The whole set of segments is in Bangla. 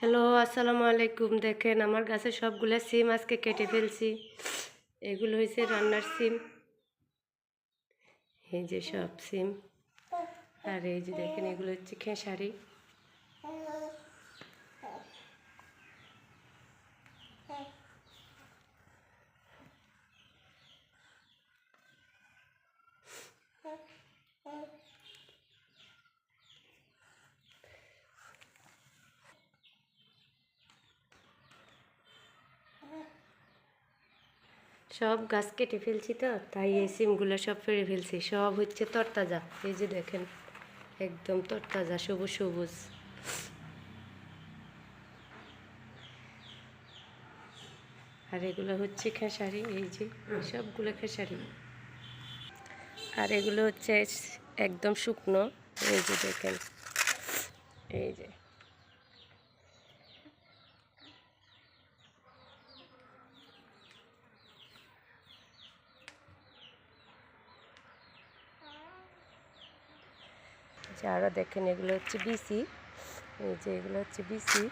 হ্যালো, আসসালামু আলাইকুম। দেখেন আমার গাছে সবগুলো সিম আজকে কেটে ফেলছি। এগুলো হয়েছে রান্নার সিম। এই যে সব সিম, আর এই যে দেখেন এগুলো হচ্ছে খেসারি। সব গাছ কেটে ফেলছি তো, তাই এই সিমগুলো সব ফেলে ফেলছি। সব হচ্ছে তরতাজা। এই যে দেখেন একদম তরতাজা, সবুজ সবুজ। আর এগুলো হচ্ছে খেসারি। এই যে সবগুলো খেসারি। আর এগুলো হচ্ছে একদম শুকনো। এই যে দেখেন, এই যে আরও দেখেন এগুলো হচ্ছে বিসি। এই যে এগুলো হচ্ছে বিসি,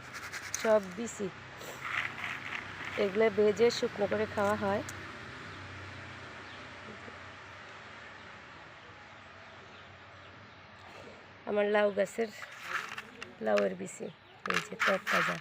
সব বিসি। এগুলো ভেজে শুকনো করে খাওয়া হয়। আমার লাউ গাছের লাউয়ের বিসি, এই যে তরতাজা।